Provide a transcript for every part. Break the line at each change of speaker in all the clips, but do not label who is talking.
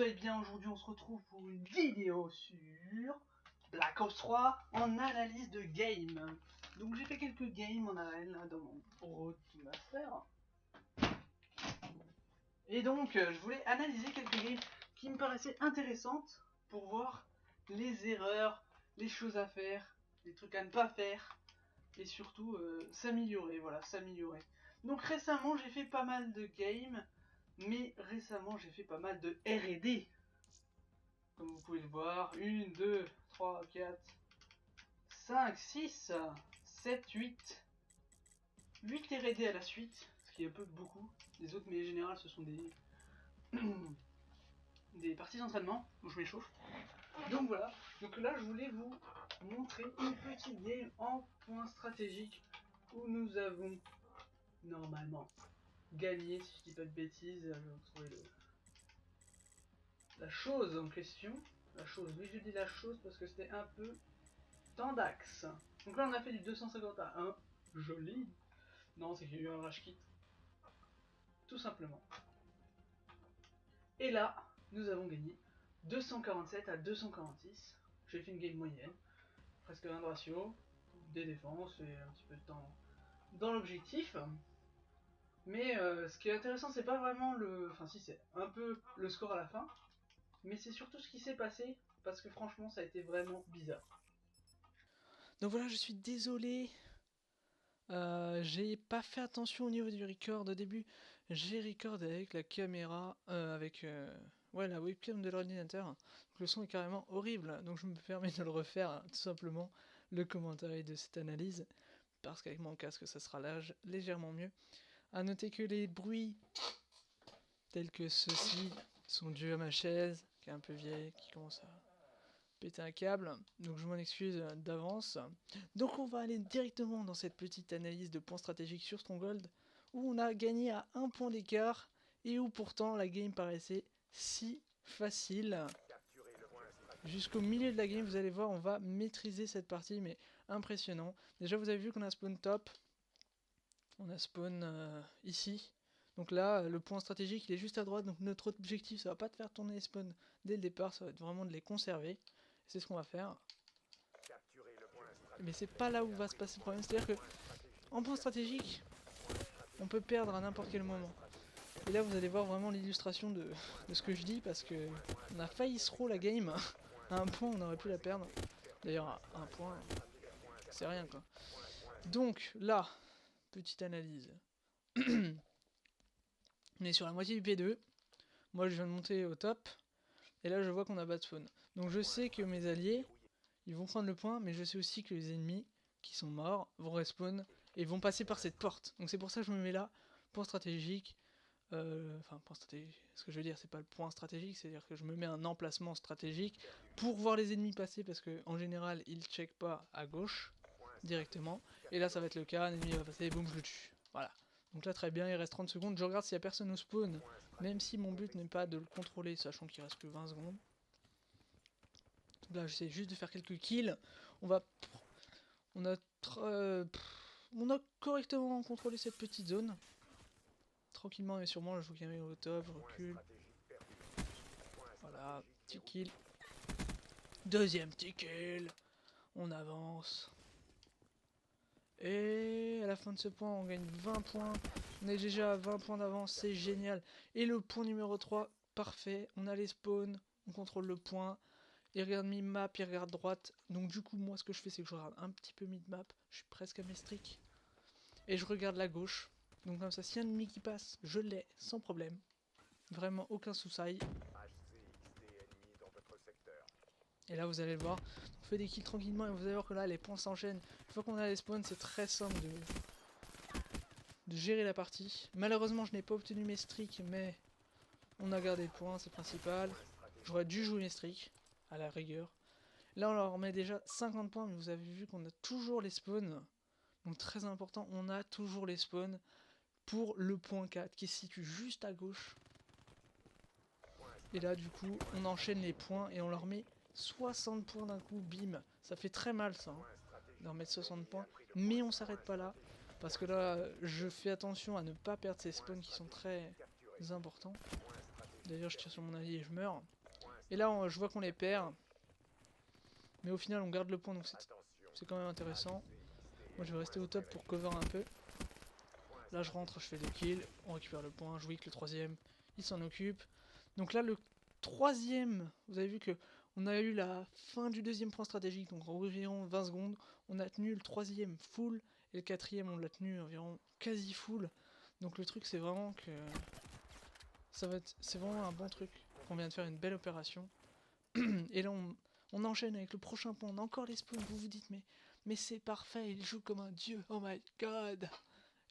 vous allez bien. Aujourd'hui on se retrouve pour une vidéo sur Black Ops 3 en analyse de game. Donc j'ai fait quelques games en arène là, dans mon Pro Team Master. Et donc je voulais analyser quelques games qui me paraissaient intéressantes pour voir les erreurs, les choses à faire, les trucs à ne pas faire et surtout s'améliorer, voilà, s'améliorer. Donc récemment j'ai fait pas mal de games, mais récemment j'ai fait pas mal de R&D. Comme vous pouvez le voir, 1, 2, 3, 4, 5, 6, 7, 8. 8 R&D à la suite, ce qui est un peu beaucoup. Les autres, mais en général, ce sont des des parties d'entraînement où je m'échauffe. Donc voilà, donc là je voulais vous montrer une petite game en point stratégique où nous avons normalement gagné, si je dis pas de bêtises. Je vais retrouver la chose en question. La chose, oui je dis la chose parce que c'était un peu tendax. Donc là on a fait du 250 à 1, joli. Non, c'est qu'il y a eu un rage kit, tout simplement. Et là, nous avons gagné 247 à 246. J'ai fait une game moyenne, presque 1 de ratio, des défenses et un petit peu de temps dans l'objectif. Mais ce qui est intéressant, c'est pas vraiment le... Enfin si, c'est un peu le score à la fin, mais c'est surtout ce qui s'est passé, parce que franchement, ça a été vraiment bizarre.
Donc voilà, je suis désolé, j'ai pas fait attention au niveau du record au début. J'ai record avec la caméra, avec ouais, la webcam de l'ordinateur. Donc le son est carrément horrible, donc je me permets de le refaire, hein, tout simplement, le commentaire de cette analyse, parce qu'avec mon casque ça sera légèrement mieux. A noter que les bruits tels que ceux-ci sont dus à ma chaise, qui est un peu vieille, qui commence à péter un câble, donc je m'en excuse d'avance. Donc on va aller directement dans cette petite analyse de points stratégiques sur Stronghold, où on a gagné à 1 point d'écart, et où pourtant la game paraissait si facile. Jusqu'au milieu de la game, vous allez voir, on va maîtriser cette partie, mais impressionnant. Déjà vous avez vu qu'on a spawn top, on a spawn ici. Donc là, le point stratégique il est juste à droite, donc notre objectif ça va pas de faire tourner les spawns dès le départ, ça va être vraiment de les conserver. C'est ce qu'on va faire. Mais c'est pas là où va se passer le problème, c'est-à-dire que en point stratégique, on peut perdre à n'importe quel moment. Et là vous allez voir vraiment l'illustration de ce que je dis, parce que on a failli throw la game, à un point on aurait pu la perdre. D'ailleurs à un point, c'est rien quoi. Donc là, petite analyse. On est sur la moitié du P2, moi je viens de monter au top, et là je vois qu'on a bas de spawn. Donc je sais que mes alliés, ils vont prendre le point, mais je sais aussi que les ennemis qui sont morts vont respawn et vont passer par cette porte. Donc c'est pour ça que je me mets là, point stratégique. Enfin, point stratégique, ce que je veux dire, c'est pas le point stratégique, c'est-à-dire que je me mets un emplacement stratégique pour voir les ennemis passer, parce que en général, ils checkent pas à gauche directement. Et là, ça va être le cas, un ennemi va passer, et boum, je le tue. Voilà. Donc là, très bien, il reste 30 secondes. Je regarde s'il y a personne au spawn, même si mon but n'est pas de le contrôler, sachant qu'il reste que 20 secondes. Là, j'essaie juste de faire quelques kills. On va... On a... On a correctement contrôlé cette petite zone. Tranquillement mais sûrement, je joue quand même au top, je recule. Voilà, petit kill. Deuxième petit kill. On avance. Et à la fin de ce point, on gagne 20 points. On est déjà à 20 points d'avance, c'est génial. Et le point numéro 3, parfait. On a les spawns, on contrôle le point. Il regarde mi-map, il regarde droite. Donc du coup, moi, ce que je fais, c'est que je regarde un petit peu mid-map. Je suis presque à mes streaks. Et je regarde la gauche. Donc comme ça, s'il y a un ennemi qui passe, je l'ai, sans problème. Vraiment aucun souci. Et là, vous allez le voir. On fait des kills tranquillement et vous allez voir que là, les points s'enchaînent. Une fois qu'on a les spawns, c'est très simple de gérer la partie. Malheureusement, je n'ai pas obtenu mes streaks, mais on a gardé le point, c'est principal. J'aurais dû jouer mes streaks, à la rigueur. Là, on leur met déjà 50 points, mais vous avez vu qu'on a toujours les spawns. Donc très important, on a toujours les spawns pour le point 4 qui se situe juste à gauche. Et là, du coup, on enchaîne les points et on leur met 60 points d'un coup, bim. Ça fait très mal ça, hein, de leur mettre 60 points. Mais on s'arrête pas là, parce que là, je fais attention à ne pas perdre ces spawns qui sont très importants. D'ailleurs je tire sur mon allié et je meurs. Et là je vois qu'on les perd. Mais au final on garde le point donc c'est quand même intéressant. Moi je vais rester au top pour cover un peu. Là je rentre, je fais 2 kills, on récupère le point, je vois que le troisième il s'en occupe. Donc là le troisième, vous avez vu que on a eu la fin du deuxième point stratégique, donc environ 20 secondes. On a tenu le troisième full et le quatrième on l'a tenu environ quasi full. Donc le truc c'est vraiment que c'est vraiment un bon truc. On vient de faire une belle opération. Et là on enchaîne avec le prochain point, on a encore les spawns, vous vous dites mais c'est parfait, il joue comme un dieu, oh my god.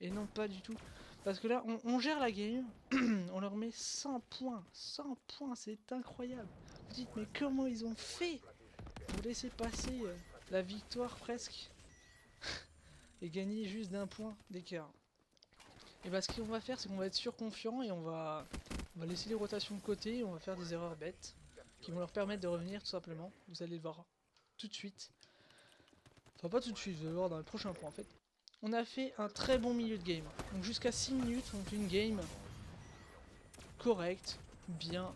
Et non, pas du tout. Parce que là, on gère la game, on leur met 100 points. 100 points, c'est incroyable. Vous dites, mais comment ils ont fait pour laisser passer la victoire presque et gagner juste d'1 point d'écart. Et bah, ce qu'on va faire, c'est qu'on va être surconfiant et on va laisser les rotations de côté et on va faire des erreurs bêtes qui vont leur permettre de revenir tout simplement. Vous allez le voir tout de suite. Enfin, pas tout de suite, vous allez le voir dans le prochain point en fait. On a fait un très bon milieu de game. Donc jusqu'à 6 minutes, on fait une game correcte, bien,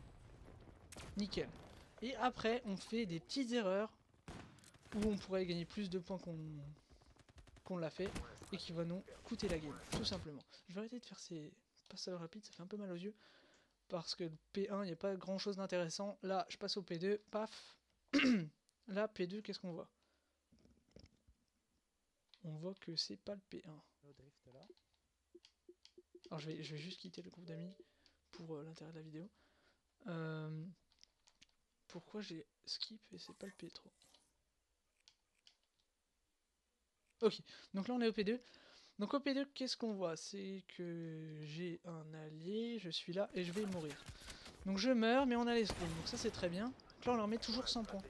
nickel. Et après, on fait des petites erreurs où on pourrait gagner plus de points qu'on l'a fait et qui va nous coûter la game, tout simplement. Je vais arrêter de faire ces passages rapides, ça fait un peu mal aux yeux. Parce que le P1, il n'y a pas grand chose d'intéressant. Là, je passe au P2, paf. Là, P2, qu'est-ce qu'on voit? On voit que c'est pas le P1. Alors je vais juste quitter le groupe d'amis pour l'intérêt de la vidéo. Pourquoi j'ai skip et c'est pas le P3? Ok, donc là on est au P2. Donc au P2, qu'est-ce qu'on voit? C'est que j'ai un allié, je suis là et je vais mourir. Donc je meurs, mais on a les spawns, donc ça c'est très bien. Donc là on leur met toujours 100 points.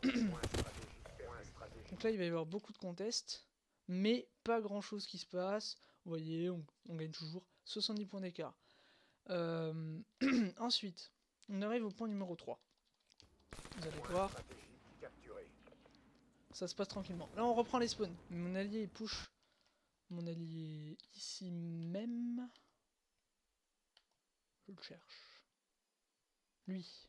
Donc là il va y avoir beaucoup de contests, mais pas grand chose qui se passe. Vous voyez, on gagne toujours 70 points d'écart. Ensuite, on arrive au point numéro 3. Vous allez voir. Ça se passe tranquillement. Là on reprend les spawns. Mon allié il push. Mon allié ici même. Je le cherche. Lui.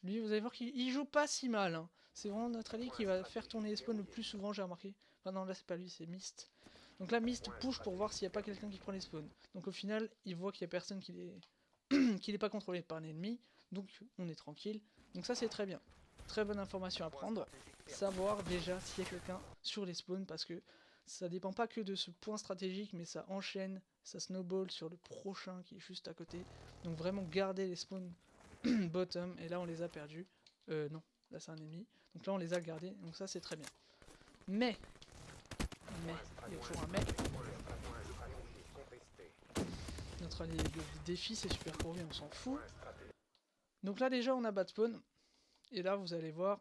Lui, vous allez voir qu'il joue pas si mal. Hein. C'est vraiment notre allié qui va faire tourner les spawns le plus souvent, j'ai remarqué. Enfin non, là c'est pas lui, c'est Mist. Donc là, Mist push pour voir s'il n'y a pas quelqu'un qui prend les spawns. Donc au final, il voit qu'il n'y a personne qui n'est pas contrôlé par un ennemi. Donc on est tranquille. Donc ça c'est très bien. Très bonne information à prendre. Savoir déjà s'il y a quelqu'un sur les spawns parce que ça dépend pas que de ce point stratégique mais ça enchaîne, ça snowball sur le prochain qui est juste à côté. Donc vraiment garder les spawns bottom et là on les a perdus. Non, là c'est un ennemi. Donc là on les a gardés, donc ça c'est très bien. Mais, il y a toujours un mais. Notre allié de défi c'est super pour lui, on s'en fout. Donc là déjà on a bad spawn. Et là vous allez voir,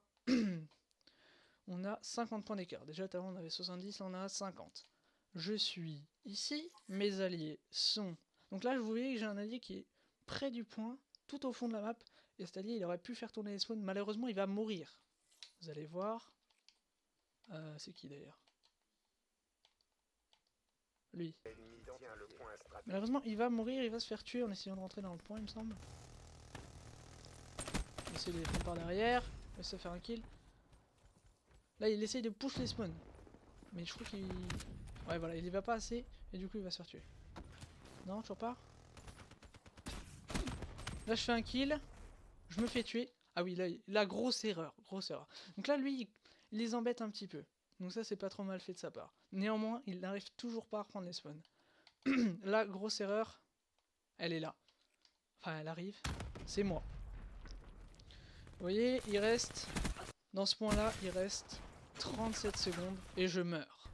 on a 50 points d'écart. Déjà tout à l'heure on avait 70, là on a 50. Je suis ici, mes alliés sont... Donc là vous voyez que j'ai un allié qui est près du point, tout au fond de la map. Et cet allié il aurait pu faire tourner les spawns, malheureusement il va mourir. Vous allez voir. C'est qui d'ailleurs? Lui. Malheureusement il va mourir, il va se faire tuer en essayant de rentrer dans le point il me semble. Il essaie de les prendre par derrière, il va se faire un kill. Là il essaye de push les spawns. Mais je crois qu'il... Ouais voilà, il y va pas assez et du coup il va se faire tuer. Non, toujours pas. Là je fais un kill, je me fais tuer. Ah oui, là grosse erreur, grosse erreur. Donc là lui, il les embête un petit peu. Donc ça c'est pas trop mal fait de sa part. Néanmoins, il n'arrive toujours pas à reprendre les spawns. La grosse erreur, elle est là. Enfin elle arrive, c'est moi. Vous voyez, il reste, dans ce point là, il reste 37 secondes et je meurs.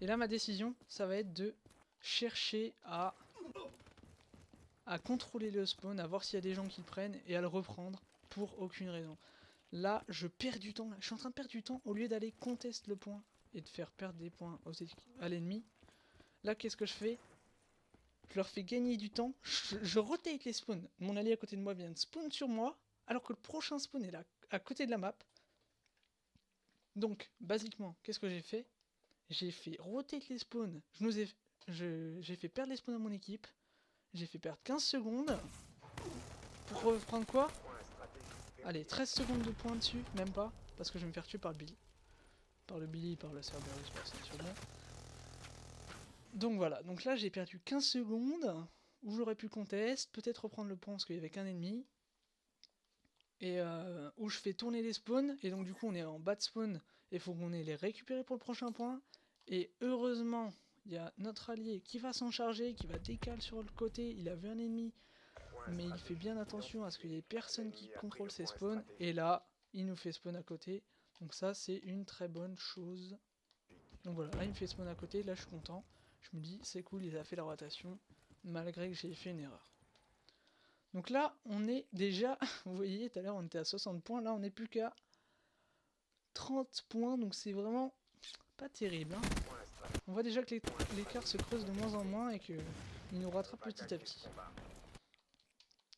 Et là ma décision, ça va être de chercher à contrôler le spawn, à voir s'il y a des gens qui le prennent et à le reprendre pour aucune raison. Là, je perds du temps. Je suis en train de perdre du temps au lieu d'aller contester le point et de faire perdre des points à l'ennemi. Là, qu'est-ce que je fais? Je leur fais gagner du temps. Je rotate les spawns. Mon allié à côté de moi vient de spawn sur moi, alors que le prochain spawn est là, à côté de la map. Donc, basiquement, qu'est-ce que j'ai fait? J'ai fait rotate les spawns. J'ai fait perdre les spawns à mon équipe. J'ai fait perdre 15 secondes. Pour reprendre quoi? Allez, 13 secondes de points dessus, même pas, parce que je vais me faire tuer par le Billy. Par le Billy, par le Cerberus, par ça sûrement. Donc voilà, donc là j'ai perdu 15 secondes, où j'aurais pu contest, peut-être reprendre le point parce qu'il y avait qu'un ennemi. Et où je fais tourner les spawns, et donc du coup on est en bas de spawn, et il faut qu'on ait les récupérer pour le prochain point. Et heureusement, il y a notre allié qui va s'en charger, qui va décaler sur le côté, il a vu un ennemi, mais il fait bien attention à ce qu'il y ait personne qui contrôle ses spawns, et là, il nous fait spawn à côté, donc ça c'est une très bonne chose. Donc voilà, là il me fait spawn à côté, là je suis content, je me dis c'est cool, il a fait la rotation, malgré que j'ai fait une erreur. Donc là, on est déjà, vous voyez, tout à l'heure on était à 60 points, là on n'est plus qu'à 30 points, donc c'est vraiment pas terrible. Hein. On voit déjà que l'écart se creuse de moins en moins et qu'il nous rattrape petit à petit.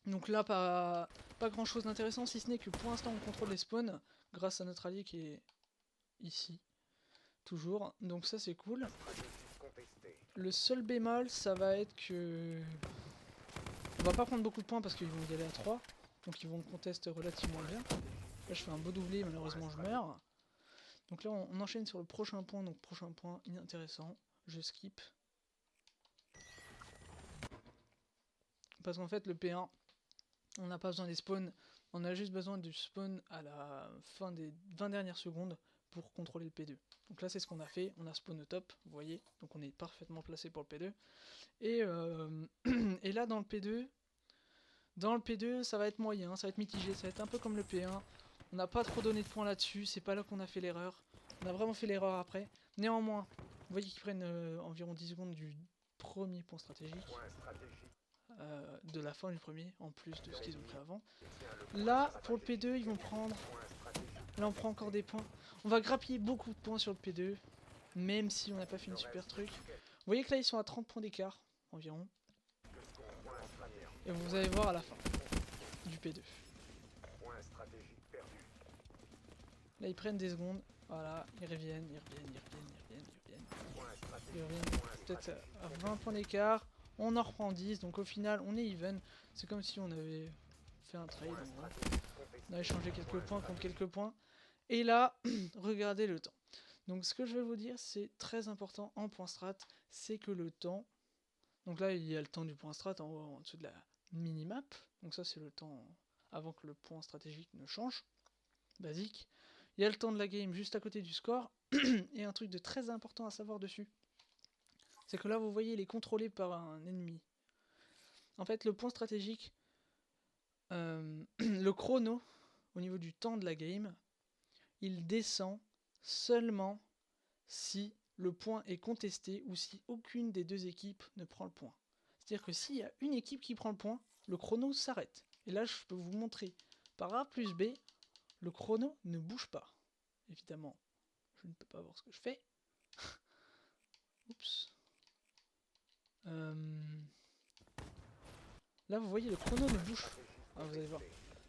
Donc là, pas grand chose d'intéressant, si ce n'est que pour l'instant on contrôle les spawns, grâce à notre allié qui est ici, toujours, donc ça c'est cool. Le seul bémol, ça va être que... on va pas prendre beaucoup de points parce qu'ils vont y aller à 3, donc ils vont contester relativement bien. Là je fais un beau doublé, malheureusement je meurs. Donc là on enchaîne sur le prochain point, donc prochain point inintéressant, je skip. Parce qu'en fait le P1, on n'a pas besoin des spawns, on a juste besoin du spawn à la fin des 20 dernières secondes pour contrôler le P2. Donc là c'est ce qu'on a fait, on a spawn au top, vous voyez, donc on est parfaitement placé pour le P2. Et là dans le P2, ça va être moyen, ça va être mitigé, ça va être un peu comme le P1. On n'a pas trop donné de points là-dessus, c'est pas là qu'on a fait l'erreur. On a vraiment fait l'erreur après. Néanmoins, vous voyez qu'ils prennent environ 10 secondes du premier point stratégique. De la fin du premier, en plus de ce qu'ils ont pris avant. Là, pour le P2, ils vont prendre... Là, on prend encore des points. On va grappiller beaucoup de points sur le P2, même si on n'a pas fait une super truc. Vous voyez que là, ils sont à 30 points d'écart, environ. Et vous allez voir à la fin du P2. Là, ils prennent des secondes. Voilà, ils reviennent. Ils reviennent peut-être à 20 points d'écart. On en reprend 10, donc au final, on est even. C'est comme si on avait fait un trade. On a échangé quelques points contre quelques points. Et là, regardez le temps. Donc ce que je vais vous dire, c'est très important en point strat, c'est que le temps... Donc là, il y a le temps du point strat en haut, en dessous de la minimap. Donc ça, c'est le temps avant que le point stratégique ne change. Basique. Il y a le temps de la game juste à côté du score. Et un truc de très important à savoir dessus, c'est que là, vous voyez, il est contrôlé par un ennemi. En fait, le point stratégique, le chrono, au niveau du temps de la game, il descend seulement si le point est contesté ou si aucune des deux équipes ne prend le point. C'est-à-dire que s'il y a une équipe qui prend le point, le chrono s'arrête. Et là, je peux vous montrer par A plus B, le chrono ne bouge pas. Évidemment, je ne peux pas voir ce que je fais. Oups. Là, vous voyez, le chrono ne bouge pas. Ah, vous allez voir.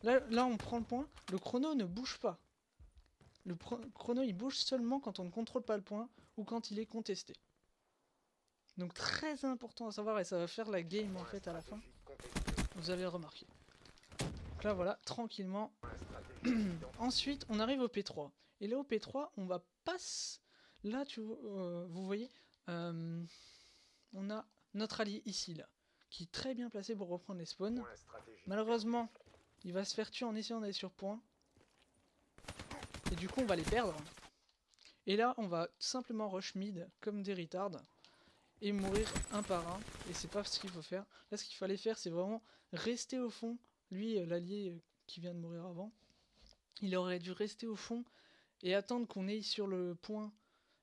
Là, on prend le point, le chrono ne bouge pas. Le chrono, il bouge seulement quand on ne contrôle pas le point ou quand il est contesté. Donc très important à savoir, et ça va faire la game en fait à la fin. Vous avez remarqué. Donc là, voilà, tranquillement. Ensuite, on arrive au P3. Et là, au P3, on va passer... Là, vous voyez, on a notre allié ici, là, qui est très bien placé pour reprendre les spawns. Malheureusement, il va se faire tuer en essayant d'aller sur point. Et du coup, on va les perdre. Et là, on va simplement rush mid comme des retards et mourir un par un. Et c'est pas ce qu'il faut faire. Là, ce qu'il fallait faire, c'est vraiment rester au fond. Lui, l'allié qui vient de mourir avant, il aurait dû rester au fond et attendre qu'on aille sur le point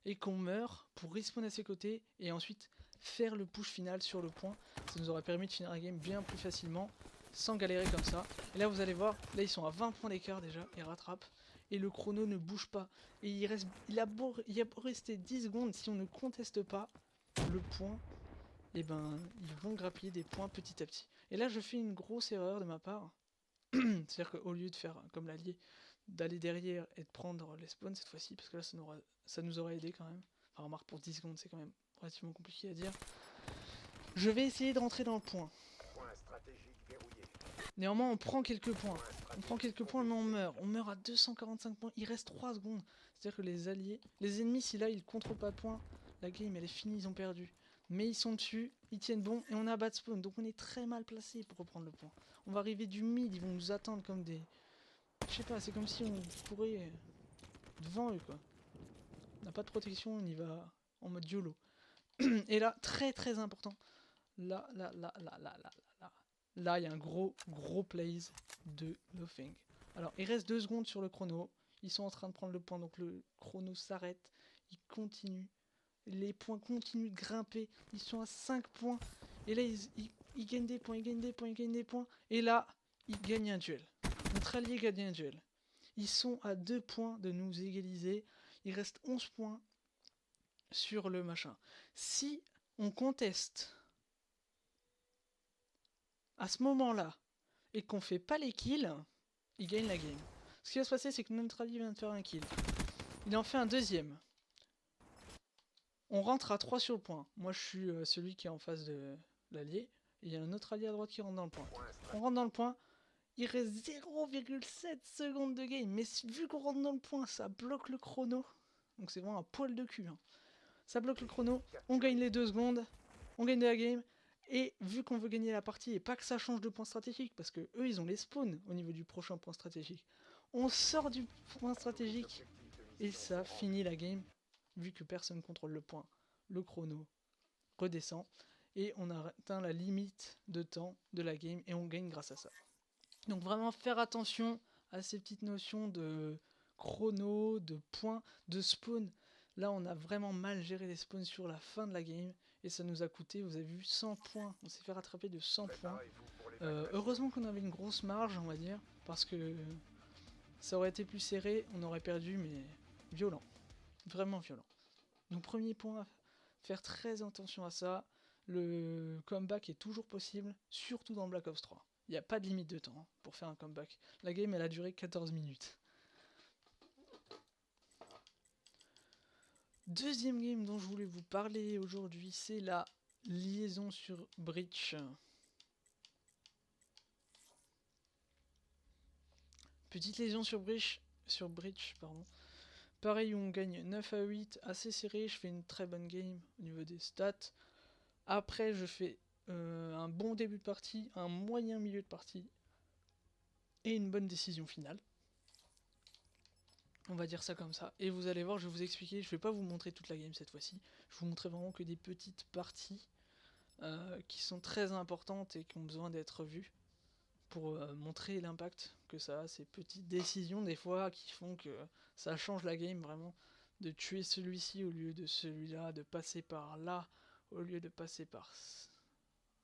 et qu'on meure pour respawn à ses côtés et ensuite faire le push final sur le point. Ça nous aurait permis de finir la game bien plus facilement, sans galérer comme ça. Et là, vous allez voir, là, ils sont à 20 points d'écart déjà, ils rattrapent. Et le chrono ne bouge pas. Et il a beau rester 10 secondes, si on ne conteste pas le point, et ben ils vont grappiller des points petit à petit. Et là je fais une grosse erreur de ma part. C'est-à-dire qu'au lieu de faire comme l'allié, d'aller derrière et de prendre les spawns cette fois-ci, parce que là ça nous aurait aidé quand même. Enfin remarque, pour 10 secondes c'est quand même relativement compliqué à dire. Je vais essayer de rentrer dans le point. Néanmoins, on prend quelques points. On prend quelques points, mais on meurt. On meurt à 245 points. Il reste 3 secondes. C'est-à-dire que les alliés... Les ennemis, si là, ils contrôlent pas de points, la game, elle est finie, ils ont perdu. Mais ils sont dessus, ils tiennent bon, et on a bas de spawn. Donc on est très mal placé pour reprendre le point. On va arriver du mid, ils vont nous attendre comme des... Je sais pas, c'est comme si on courait devant eux, quoi. On n'a pas de protection, on y va en mode YOLO. Et là, très très important. Là, il y a un gros plays de Nothing. Alors, il reste 2 secondes sur le chrono. Ils sont en train de prendre le point, donc le chrono s'arrête. Il continue. Les points continuent de grimper. Ils sont à 5 points. Et là, ils gagnent des points, ils gagnent des points, ils gagnent des points. Et là, ils gagnent un duel. Notre allié gagne un duel. Ils sont à 2 points de nous égaliser. Il reste 11 points sur le machin. Si on conteste à ce moment-là et qu'on fait pas les kills, il gagne la game. Ce qui va se passer, c'est que notre allié vient de faire un kill. Il en fait un deuxième. On rentre à 3 sur le point. Moi, je suis celui qui est en face de l'allié. Il y a un autre allié à droite qui rentre dans le point. On rentre dans le point. Il reste 0,7 secondes de game. Mais vu qu'on rentre dans le point, ça bloque le chrono. Donc c'est vraiment un poil de cul. Hein. Ça bloque le chrono. On gagne les 2 secondes. On gagne la game. Et vu qu'on veut gagner la partie, et pas que ça change de point stratégique, parce que eux ils ont les spawns au niveau du prochain point stratégique. On sort du point stratégique et ça finit la game. Vu que personne contrôle le point, le chrono redescend et on a atteint la limite de temps de la game et on gagne grâce à ça. Donc vraiment faire attention à ces petites notions de chrono, de points, de spawn. Là on a vraiment mal géré les spawns sur la fin de la game et ça nous a coûté, vous avez vu, 100 points. On s'est fait rattraper de 100 points. Heureusement qu'on avait une grosse marge, on va dire, parce que ça aurait été plus serré, on aurait perdu, mais violent. Vraiment violent. Donc premier point, faire très attention à ça. Le comeback est toujours possible, surtout dans Black Ops 3. Il n'y a pas de limite de temps pour faire un comeback. La game, elle a duré 14 minutes. Deuxième game dont je voulais vous parler aujourd'hui, c'est la liaison sur Breach. Petite liaison sur Breach, pardon. Pareil, on gagne 9 à 8, assez serré, je fais une très bonne game au niveau des stats. Après, je fais un bon début de partie, un moyen milieu de partie et une bonne décision finale. On va dire ça comme ça. Et vous allez voir, je vais vous expliquer, je vais pas vous montrer toute la game cette fois-ci. Je vais vous montrer vraiment que des petites parties qui sont très importantes et qui ont besoin d'être vues pour montrer l'impact que ça a, ces petites décisions des fois qui font que ça change la game vraiment. De tuer celui-ci au lieu de celui-là, de passer par là au lieu de passer par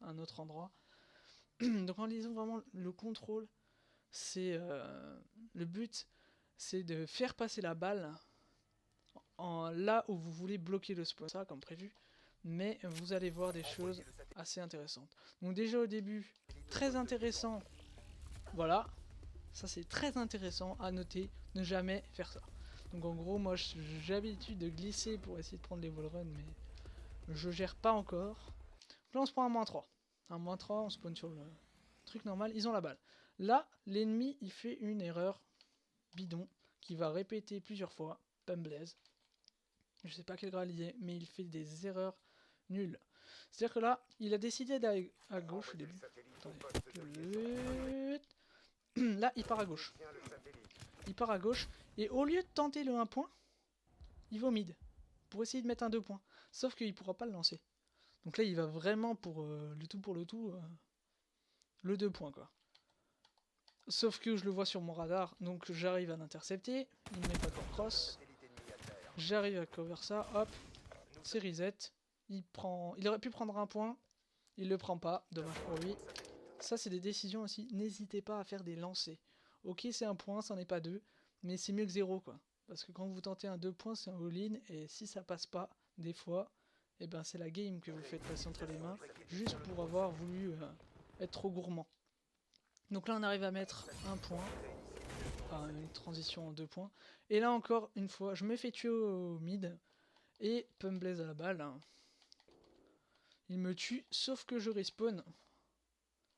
un autre endroit. Donc en lisant vraiment le contrôle, c'est le but, c'est de faire passer la balle là où vous voulez bloquer le spawn, ça comme prévu. Mais vous allez voir des choses assez intéressantes. Donc déjà au début, très intéressant. Voilà, ça c'est très intéressant à noter, ne jamais faire ça. Donc en gros, moi j'ai l'habitude de glisser pour essayer de prendre les wall runs, mais je gère pas encore. Donc là on se prend un -3. Un -3, on spawn sur le truc normal, ils ont la balle. Là, l'ennemi il fait une erreur bidon qui va répéter plusieurs fois, Pumblaze. Je sais pas quel grade il est, mais il fait des erreurs nulles. C'est-à-dire que là, il a décidé d'aller à gauche au début. Attendez. Là, il part à gauche. Il part à gauche, et au lieu de tenter le 1 point, il va au mid, pour essayer de mettre un 2 points. Sauf qu'il pourra pas le lancer. Donc là, il va vraiment pour le tout, le 2 points, quoi. Sauf que je le vois sur mon radar, donc j'arrive à l'intercepter. Il ne met pas de cross. J'arrive à cover ça, hop, c'est reset. Il aurait pu prendre un point, il le prend pas, dommage pour lui. Ça, c'est des décisions aussi. N'hésitez pas à faire des lancers. Ok, c'est un point, ça n'est pas 2, mais c'est mieux que 0, quoi. Parce que quand vous tentez un 2 points, c'est un all-in, et si ça passe pas, des fois, et ben c'est la game que vous faites passer entre les mains, juste pour avoir voulu être trop gourmand. Donc là, on arrive à mettre un point, enfin une transition en 2 points. Et là encore, une fois, je me fais tuer au mid, et Pumblaze à la balle. Il me tue, sauf que je respawn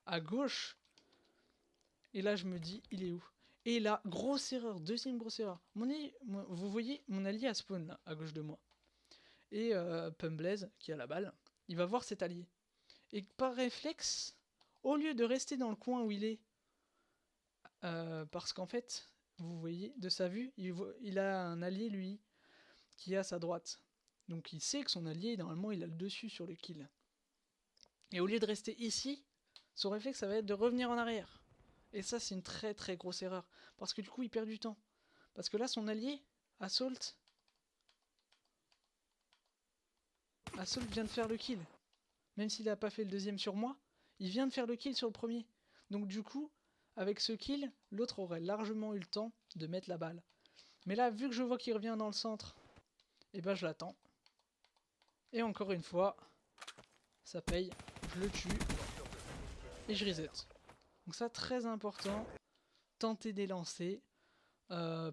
à gauche Et là, je me dis, il est où? Et là, grosse erreur, deuxième grosse erreur. Vous voyez, mon allié a spawn là, à gauche de moi. Et Pumblaze, qui a la balle, il va voir cet allié. Et par réflexe, au lieu de rester dans le coin où il est, parce qu'en fait, vous voyez, de sa vue, il a un allié, lui, qui est à sa droite. Donc il sait que son allié, normalement, il a le dessus sur le kill. Et au lieu de rester ici, son réflexe, ça va être de revenir en arrière. Et ça, c'est une très très grosse erreur. Parce que du coup, il perd du temps. Parce que là, son allié, Assault vient de faire le kill. Même s'il n'a pas fait le deuxième sur moi, il vient de faire le kill sur le premier. Donc du coup, avec ce kill, l'autre aurait largement eu le temps de mettre la balle. Mais là, vu que je vois qu'il revient dans le centre, et ben je l'attends. Et encore une fois, ça paye. Je le tue. Et je reset. Donc ça, très important. Tentez des lancers.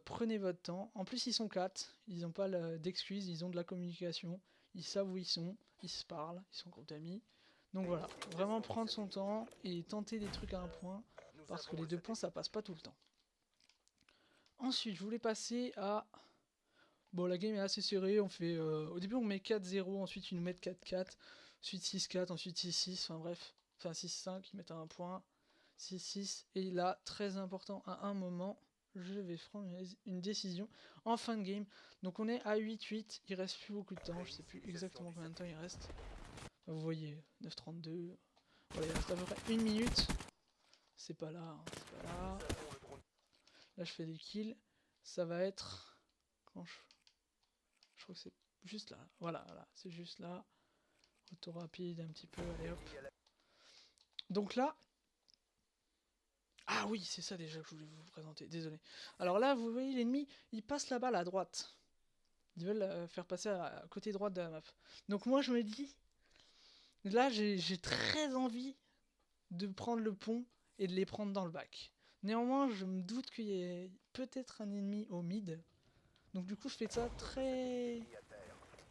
Prenez votre temps. En plus, ils sont 4. Ils n'ont pas d'excuses. Ils ont de la communication. Ils savent où ils sont. Ils se parlent. Ils sont groupe d'amis. Donc voilà. Vraiment prendre son temps et tenter des trucs à un point. Parce que les 2 points, ça passe pas tout le temps. Ensuite, je voulais passer à... Bon, la game est assez serrée. On fait, au début, on met 4-0. Ensuite, ils nous mettent 4-4. Ensuite, 6-4. Ensuite, 6-6. Enfin bref. Enfin, 6-5. Ils mettent un point. 6-6. Et là, très important, à un moment, je vais prendre une décision en fin de game. Donc on est à 8-8. Il reste plus beaucoup de temps. Je sais plus exactement combien de temps il reste. Enfin, vous voyez, 9-32. Voilà, il reste à peu près 1 minute. C'est pas là. Hein, c'est pas là. Là, je fais des kills. Ça va être... Quand je crois que c'est juste là. Voilà, voilà. C'est juste là. Auto rapide un petit peu. Allez hop. Donc là... Ah oui, c'est ça déjà que je voulais vous présenter, désolé. Alors là, vous voyez, l'ennemi, il passe la balle à droite. Ils veulent faire passer à côté droite de la map. Donc moi, je me dis, là, j'ai très envie de prendre le pont et de les prendre dans le bac. Néanmoins, je me doute qu'il y ait peut-être un ennemi au mid. Donc du coup, je fais ça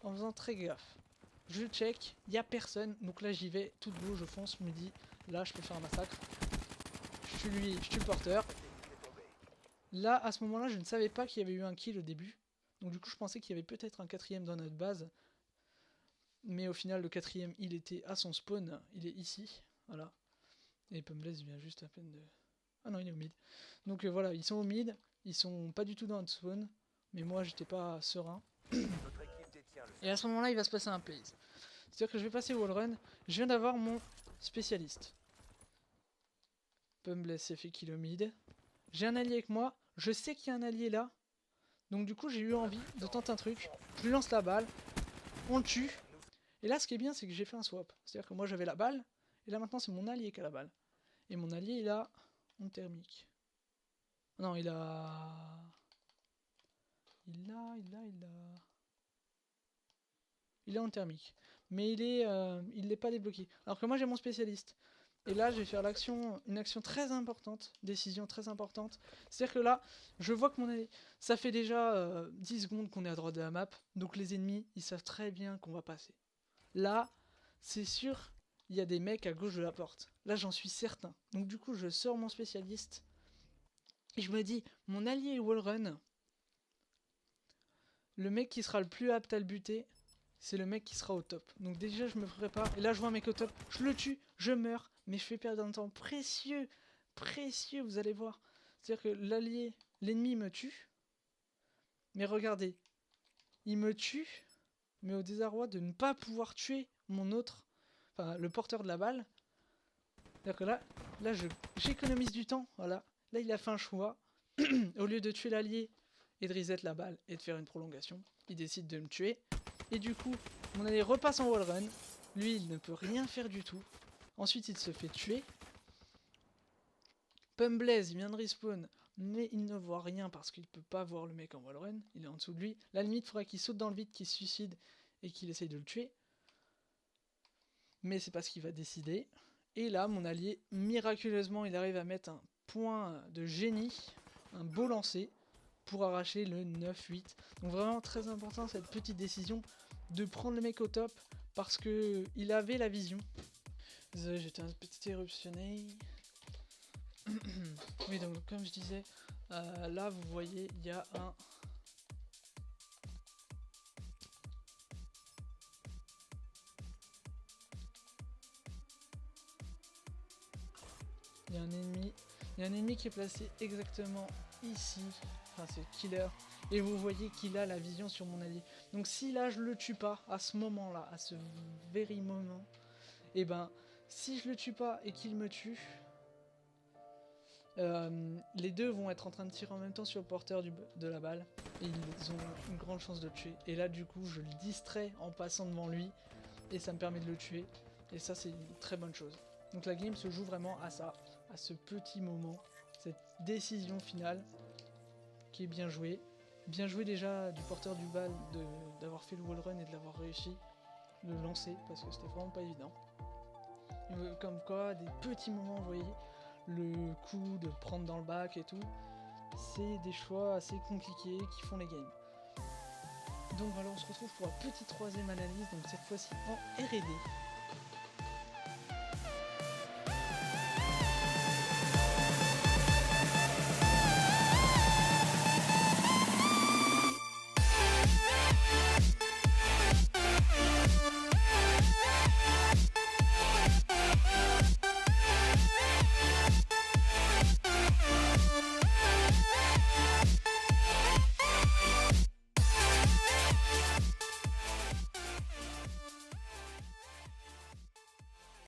en faisant très gaffe. Je check, il n'y a personne. Donc là, j'y vais tout de go, je fonce, je me dis, là, je peux faire un massacre. Je tue le porteur. Là, à ce moment-là, je ne savais pas qu'il y avait eu un kill au début. Donc du coup, je pensais qu'il y avait peut-être un 4ème dans notre base. Mais au final, le 4ème, il était à son spawn. Il est ici. Voilà. Et Pumblaze vient juste à peine de... Ah non, il est au mid. Donc voilà, ils sont au mid. Ils sont pas du tout dans notre spawn. Mais moi, j'étais pas serein. Et à ce moment-là, il va se passer un plays. C'est-à-dire que je vais passer wall run. Je viens d'avoir mon spécialiste. Pumblaze s'est fait kill au mid. J'ai un allié avec moi, je sais qu'il y a un allié là. Donc du coup j'ai eu envie de tenter un truc. Je lui lance la balle, on le tue. Et là ce qui est bien c'est que j'ai fait un swap. C'est-à-dire que moi j'avais la balle, et là maintenant c'est mon allié qui a la balle. Et mon allié il a un thermique. Non il a... Il est en thermique. Mais il n'est pas débloqué. Alors que moi j'ai mon spécialiste. Et là, je vais faire une action très importante, décision très importante. C'est-à-dire que là, je vois que mon allié... Ça fait déjà 10 secondes qu'on est à droite de la map, donc les ennemis, ils savent très bien qu'on va passer. Là, c'est sûr, il y a des mecs à gauche de la porte. Là, j'en suis certain. Donc du coup, je sors mon spécialiste, et je me dis, mon allié wallrun, le mec qui sera le plus apte à le buter, c'est le mec qui sera au top. Donc déjà, je me prépare, et là, je vois un mec au top, je le tue, je meurs, mais je fais perdre un temps précieux, vous allez voir. C'est-à-dire que l'ennemi me tue, mais regardez, il me tue, mais au désarroi de ne pas pouvoir tuer mon autre, enfin le porteur de la balle. C'est-à-dire que là j'économise du temps, voilà. Là il a fait un choix, au lieu de tuer l'allié et de reset la balle et de faire une prolongation, il décide de me tuer. Et du coup, mon allié repasse en wallrun, lui il ne peut rien faire du tout. Ensuite il se fait tuer. Pumblaze, il vient de respawn, mais il ne voit rien parce qu'il peut pas voir le mec en wallrun, il est en dessous de lui. La limite, il faudrait qu'il saute dans le vide, qu'il se suicide et qu'il essaye de le tuer. Mais c'est pas ce qu'il va décider. Et là, mon allié, miraculeusement, il arrive à mettre un point de génie, un beau lancer, pour arracher le 9-8. Donc vraiment très important cette petite décision de prendre le mec au top, parce que il avait la vision. Désolé, j'étais un petit éruptionné. Oui, donc comme je disais, là vous voyez, il y a un... Il y a un ennemi qui est placé exactement ici, enfin c'est Killer, et vous voyez qu'il a la vision sur mon allié. Donc si là je le tue pas, à ce moment-là, à ce very moment, et ben si je le tue pas et qu'il me tue, les deux vont être en train de tirer en même temps sur le porteur de la balle, et ils ont une grande chance de le tuer. Et là du coup je le distrais en passant devant lui, et ça me permet de le tuer, et ça c'est une très bonne chose. Donc la game se joue vraiment à ça, à ce petit moment, cette décision finale qui est bien jouée. Bien joué déjà du porteur du bal d'avoir fait le wall run et de l'avoir réussi, de le lancer, parce que c'était vraiment pas évident. Comme quoi, des petits moments, vous voyez, le coup de prendre dans le bac et tout, c'est des choix assez compliqués qui font les games. Donc voilà, on se retrouve pour la petite troisième analyse, donc cette fois-ci en R&D.